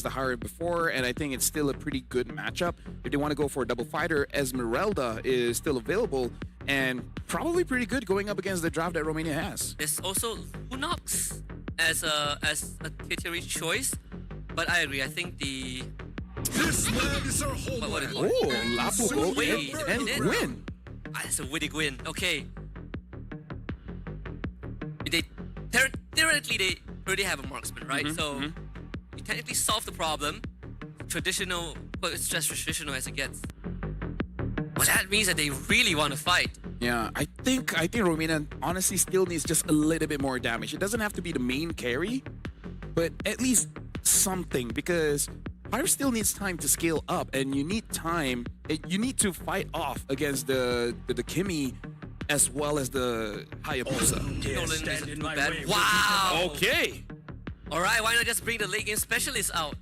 the higher before, and I think it's still a pretty good matchup. If they want to go for a double fighter, Esmeralda is still available and probably pretty good going up against the draft that Romania has. There's also Lunox as a tier 3 choice, but I agree. I think the This land is our home. what is it? Oh, Lapu go Wait, and it- win. It's a witty win. Okay. They theoretically they already have a marksman, right? So you technically solve the problem. Traditional, well, it's just traditional as it gets. But that means that they really want to fight. Yeah, I think Romania honestly still needs just a little bit more damage. It doesn't have to be the main carry, but at least something, because Fire still needs time to scale up, and you need time. You need to fight off against the Kimi as well as the Hayabusa. Nolan isn't too bad. Wow. Okay. All right, why not just bring the late game specialist out?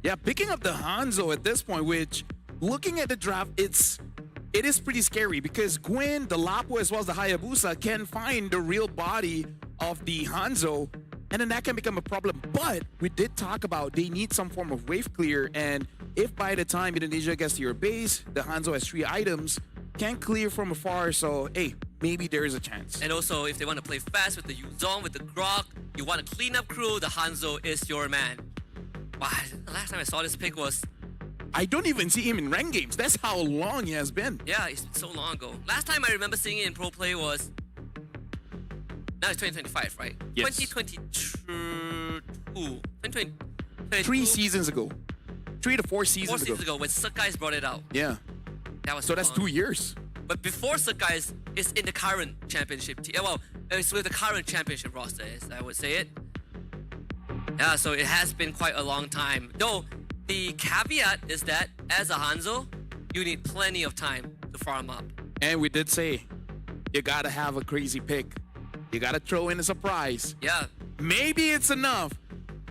Yeah, picking up the Hanzo at this point, which, looking at the draft, it is pretty scary because Gwyn, the Lapo, as well as the Hayabusa can find the real body of the Hanzo, and then that can become a problem. But we did talk about they need some form of wave clear, and if by the time Indonesia gets to your base, the Hanzo has 3 items, can clear from afar, so hey, maybe there is a chance. And also, if they want to play fast with the Yuzong, with the Grok, you want a cleanup crew, the Hanzo is your man. Wow, the last time I saw this pick was... I don't even see him in ranked games. That's how long he has been. Yeah, it's been so long ago. Last time I remember seeing it in pro play was... Now it's 2025, right? Yes. 2022. 2022. 3 seasons ago. 3 to 4 seasons 4 ago. seasons ago when Sakai's brought it out. Yeah. That was So that's long. 2 years. But before Sakai's, it's in the current championship team. Well, it's with the current championship roster, as I would say it. Yeah, so it has been quite a long time. Though, the caveat is that as a Hanzo, you need plenty of time to farm up. And we did say, you gotta have a crazy pick. You gotta throw in a surprise. Yeah, Maybe it's enough.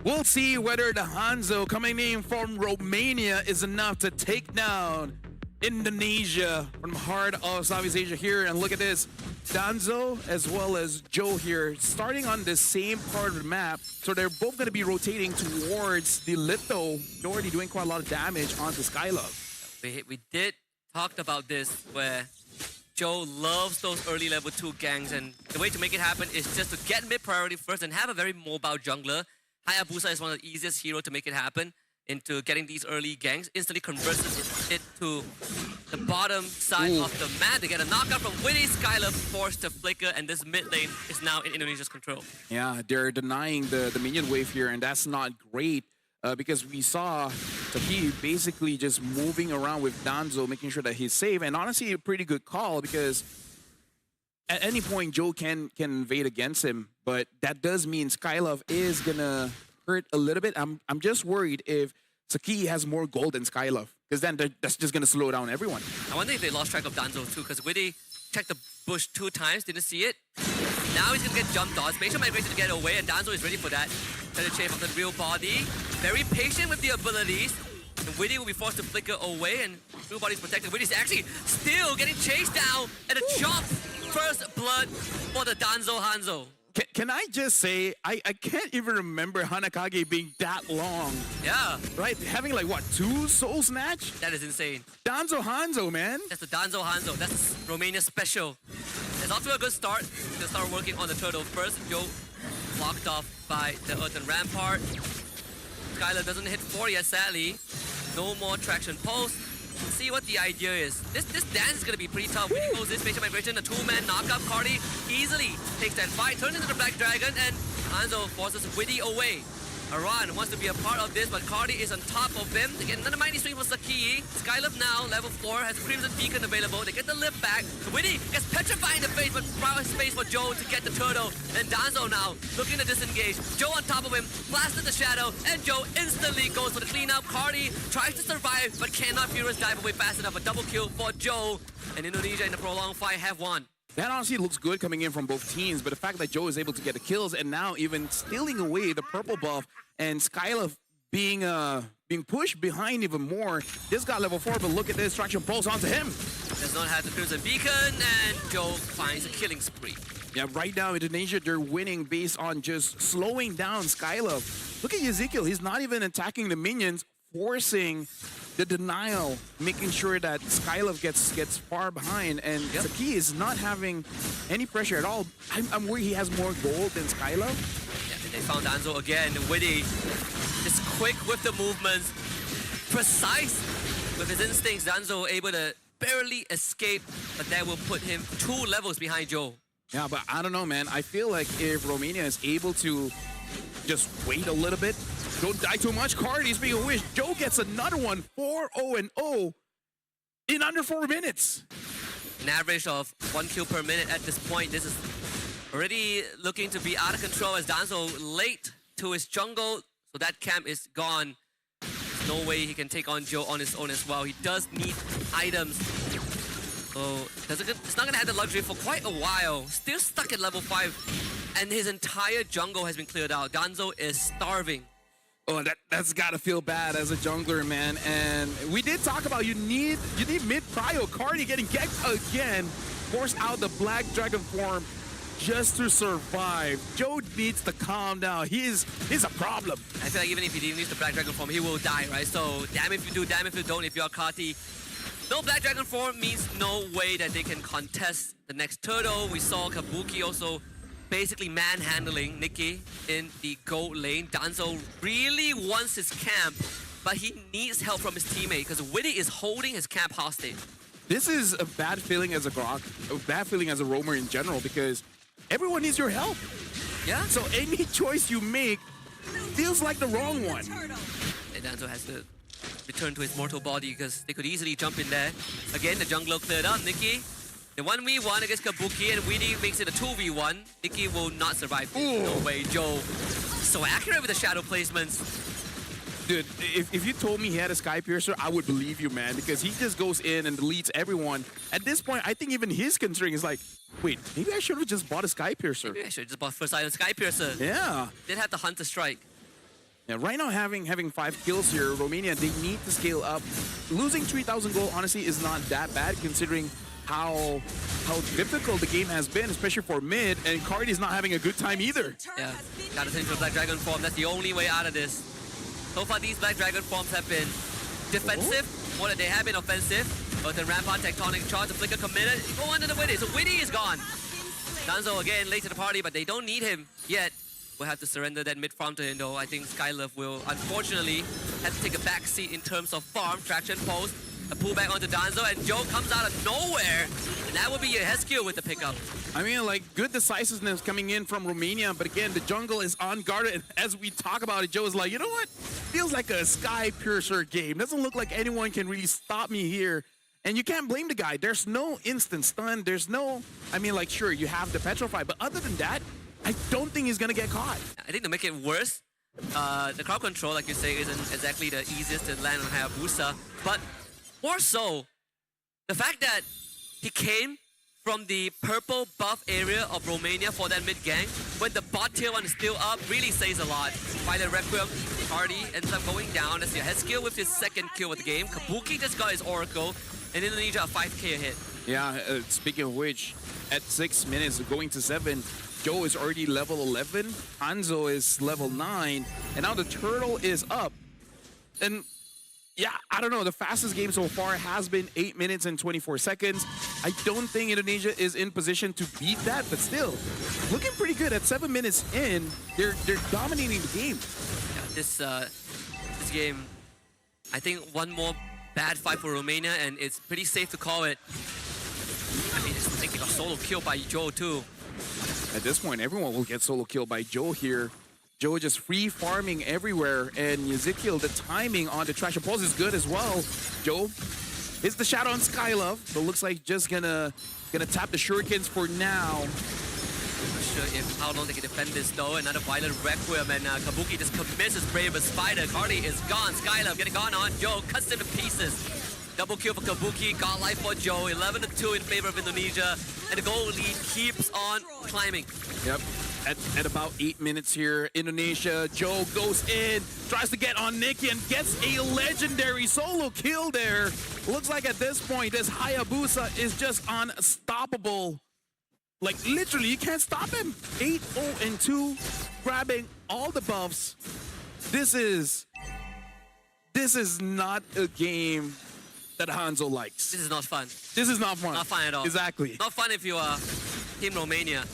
We'll see whether the Hanzo coming in from Romania is enough to take down Indonesia from the heart of Southeast Asia here. And look at this. Danzo as well as Joe here starting on the same part of the map. So they're both going to be rotating towards the Litho. They're already doing quite a lot of damage onto Skylove. we did talk about this where Joe loves those early level 2 gangs, and the way to make it happen is just to get mid priority first and have a very mobile jungler. Hayabusa is one of the easiest heroes to make it happen into getting these early gangs, instantly converts it to the bottom side of the map. They get a knockout from Witty, Skylove forced to flicker, and this mid lane is now in Indonesia's control. Yeah, they're denying the minion wave here, and that's not great because we saw Taki basically just moving around with Danzo, making sure that he's safe, and honestly, a pretty good call because at any point, Joe can invade against him, but that does mean Skylove is gonna hurt a little bit. I'm just worried if Saki has more gold than Skylove, because then that's just gonna slow down everyone. I wonder if they lost track of Danzo too, because Witty checked the bush 2 times, didn't see it. Now he's gonna get jump dodge. Spatial migration to get away, and Danzo is ready for that. Trying to chase off the real body. Very patient with the abilities. And Witty will be forced to flicker away, and real body's protected. Witty's actually still getting chased down, and a chop. First blood for the Danzo Hanzo. Can I just say, I can't even remember Hanakage being that long. Yeah, Right? Having like, what, 2 soul snatch? that is insane. Danzo Hanzo, man. That's the Danzo Hanzo. That's Romania special. It's off to a good start. They'll start working on the turtle first. Joe blocked off by the Earthen Rampart. Skylar doesn't hit 4 yet, sadly. No more traction pulse. See what the idea is. This dance is gonna be pretty tough. When he goes this spatial migration, a 2-man knockup, Cardi easily takes that fight, turns into the Black Dragon, and Hanzo forces Witty away. Aran wants to be a part of this, but Cardi is on top of him. They get another mighty swing for Saki. Skylove now, level 4, has Crimson Beacon available. They get the lift back. Witty gets petrified in the face, but proud space for Joe to get the turtle. And Danzo now looking to disengage. Joe on top of him, blasted the shadow, and Joe instantly goes for the cleanup. Cardi tries to survive, but cannot Furious dive away fast enough. A double kill for Joe. And Indonesia in the prolonged fight have won. That honestly looks good coming in from both teams, but the fact that Joe is able to get the kills and now even stealing away the purple buff and Skylove being pushed behind even more. This got level 4, but look at this, traction pulse onto him. Does not have the Crimson Beacon, and Joe finds a killing spree. Yeah, right now Indonesia, they're winning based on just slowing down Skylove. Look at Ezekiel, he's not even attacking the minions, forcing the denial, making sure that Skylove gets far behind, and Saki is not having any pressure at all. I'm worried he has more gold than Skylove. Yeah, and they found Danzo again. Witty, just quick with the movements, precise with his instincts. Danzo able to barely escape, but that will put him 2 levels behind Joe. Yeah, but I don't know, man. I feel like if Romania is able to just wait a little bit, don't die too much. Cardi is being wished. Joe gets another one, 4-0-0 in under 4 minutes. An average of 1 kill per minute at this point. This is already looking to be out of control as Danzo late to his jungle, so that camp is gone. There's no way he can take on Joe on his own as well. He does need items. So it's not gonna have the luxury for quite a while. Still stuck at level 5, and his entire jungle has been cleared out. Danzo is starving. Oh, that's gotta feel bad as a jungler, man. And we did talk about you need mid prio. Cardi getting gecked again, force out the Black Dragon form just to survive. Joe needs to calm down. He's a problem. I feel like even if he didn't use the Black Dragon form, he will die, right? So damn if you do, damn if you don't. If you're Kati, no Black Dragon form means no way that they can contest the next turtle. We saw Kabuki also basically manhandling Nikki in the gold lane. Danzo really wants his camp, but he needs help from his teammate because Witty is holding his camp hostage. This is a bad feeling as a Grok, a bad feeling as a roamer in general because everyone needs your help. Yeah. So any choice you make feels like the wrong one. And Danzo has to return to his mortal body because they could easily jump in there. Again, the jungler cleared up. Nikki, the 1v1 against Kabuki, and Weedy makes it a 2v1. Nikki will not survive this. No way, Joe. So accurate with the shadow placements. Dude, if you told me he had a Sky Piercer, I would believe you, man, because he just goes in and deletes everyone. At this point, I think even his considering is like, wait, maybe I should have just bought a Sky Piercer. Maybe I should have just bought first item Sky Piercer. Yeah. Did have the Hunter Strike. Yeah, right now having 5 kills here, Romania, they need to scale up. Losing 3,000 gold, honestly, is not that bad considering how difficult the game has been, especially for mid, and Cardi's not having a good time either. Yeah, gotta send for Black Dragon form. That's the only way out of this. So far, these Black Dragon forms have been defensive more than they have been offensive. But the Rampart Tectonic Charge, the Flicker committed. Go under the Witty. So Witty is gone. Danzo again late to the party, but they don't need him yet. We'll have to surrender that mid farm to him though. I think Skylove will unfortunately have to take a back seat in terms of farm, traction post, a pullback onto Danzo, and Joe comes out of nowhere. And that would be a Heskill with the pickup. I mean, like, good decisiveness coming in from Romania, but again, the jungle is unguarded. And as we talk about it, Joe is like, you know what? Feels like a Sky Piercer game. Doesn't look like anyone can really stop me here. And you can't blame the guy. There's no instant stun. There's no, I mean, like, sure, you have the Petrify, but other than that, I don't think he's gonna get caught. I think to make it worse, the crowd control, like you say, isn't exactly the easiest to land on Hayabusa. But more so, the fact that he came from the purple buff area of Romania for that mid gank, when the bot tier one is still up, really says a lot. Violet Requiem, Hardy ends up going down as your Heskill with his 2nd kill of the game. Kabuki just got his Oracle, and Indonesia a 5k hit. Yeah, speaking of which, at 6 minutes, going to 7, Joe is already level 11, Hanzo is level 9, and now the turtle is up. And yeah, I don't know, the fastest game so far has been 8 minutes and 24 seconds. I don't think Indonesia is in position to beat that, but still, looking pretty good. At 7 minutes in, they're dominating the game. Yeah, this game, I think one more bad fight for Romania, and it's pretty safe to call it. I mean, I think they got solo killed by Joe too. At this point, everyone will get solo killed by Joe here. Joe just free farming everywhere, and Ezekiel, the timing on the trash pulse is good as well. Joe hits the shadow on Skylove, but looks like just gonna tap the shurikens for now. Not sure if how long they can defend this though. Another Violet Requiem, and Kabuki just commits his Brave Spider. Cardi is gone. Skylove getting gone on Joe, cuts him to pieces. Double kill for Kabuki, got life for Joe, 11-2 in favor of Indonesia, and the goal lead keeps on climbing. Yep. At about 8 minutes here, Indonesia, Joe goes in, tries to get on Nikki and gets a legendary solo kill there. Looks like at this point, this Hayabusa is just unstoppable. Like literally, you can't stop him. 8-0-2, grabbing all the buffs. This is not a game that Hanzo likes. This is not fun. This is not fun. Not fun at all. Exactly. Not fun if you are Team Romania.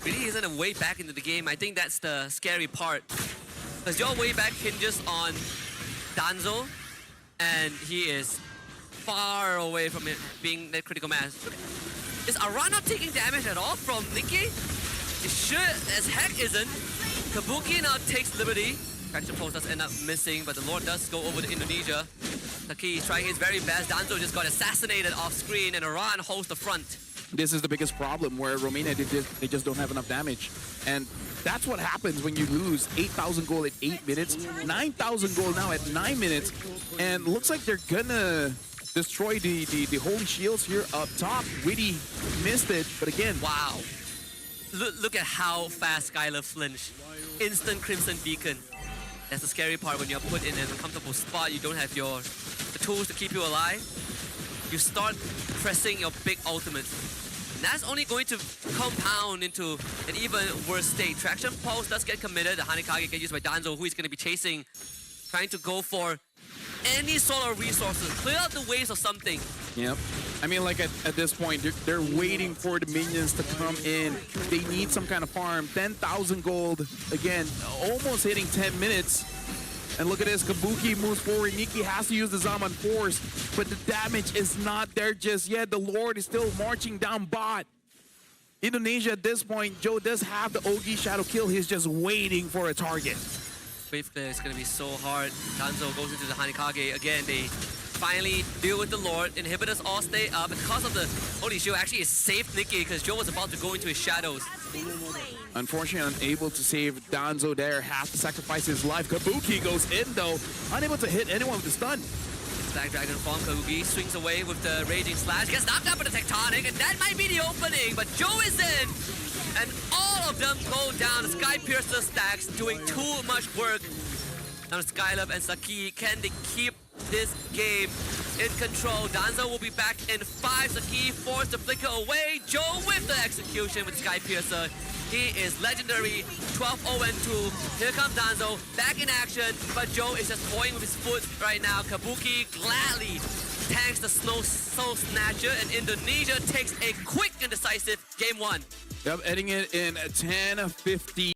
Really isn't a way back into the game. I think that's the scary part. Because your way back hinges on Danzo, and he is far away from it being that critical mass. Is Ara not taking damage at all from Nikki? It sure as heck isn't. Kabuki now takes liberty. Traction Pulse does end up missing, but the Lord does go over to Indonesia. Taki is trying his very best. Danzo just got assassinated off screen, and Iran holds the front. This is the biggest problem where Romania, they just don't have enough damage. And that's what happens when you lose 8,000 gold at 8 minutes, 9,000 gold now at 9 minutes. And looks like they're gonna destroy the holy shields here up top. Witty missed it, but again, Wow. Look at how fast Skylar flinched. Instant Crimson Beacon. That's the scary part when you're put in an uncomfortable spot. You don't have the tools to keep you alive. You start pressing your big ultimate. And that's only going to compound into an even worse state. Traction Pulse does get committed. The Hanikage gets used by Danzo, who is going to be chasing, trying to go for any sort of resources. Clear out the waves or something. yep. I mean, like at this point, they're waiting for the minions to come in. They need some kind of farm. 10,000 gold. Again, almost hitting 10 minutes. And look at this, Kabuki moves forward. Nikki has to use the Zaman Force, but the damage is not there just yet. The Lord is still marching down bot. Indonesia at this point, Joe does have the Ogi Shadow Kill. He's just waiting for a target. Wave clear is going to be so hard. Danzo goes into the Hanikage. Again, they finally deal with the Lord. Inhibitors all stay up. Because of the Holy Shield, actually it saved Nikki because Joe was about to go into his shadows. Unfortunately, unable to save Danzo there. Has to sacrifice his life. Kabuki goes in though. Unable to hit anyone with the stun. Black Dragon from Kabuki swings away with the Raging Slash. Gets knocked out by the Tectonic, and that might be the opening. But Joe is in. And all of them go down. The Sky Piercer stacks doing too much work. Now Skylab and Saki, can they keep this game in control? Danzo will be back in 5. Saki forced to flicker away. Joe with the execution with Sky Piercer. He is legendary, 12-0-2. Here comes Danzo, back in action, but Joe is just toying with his foot right now. Kabuki gladly tanks the Soul Snatcher, and Indonesia takes a quick and decisive game 1. Yep, ending it in 10-15.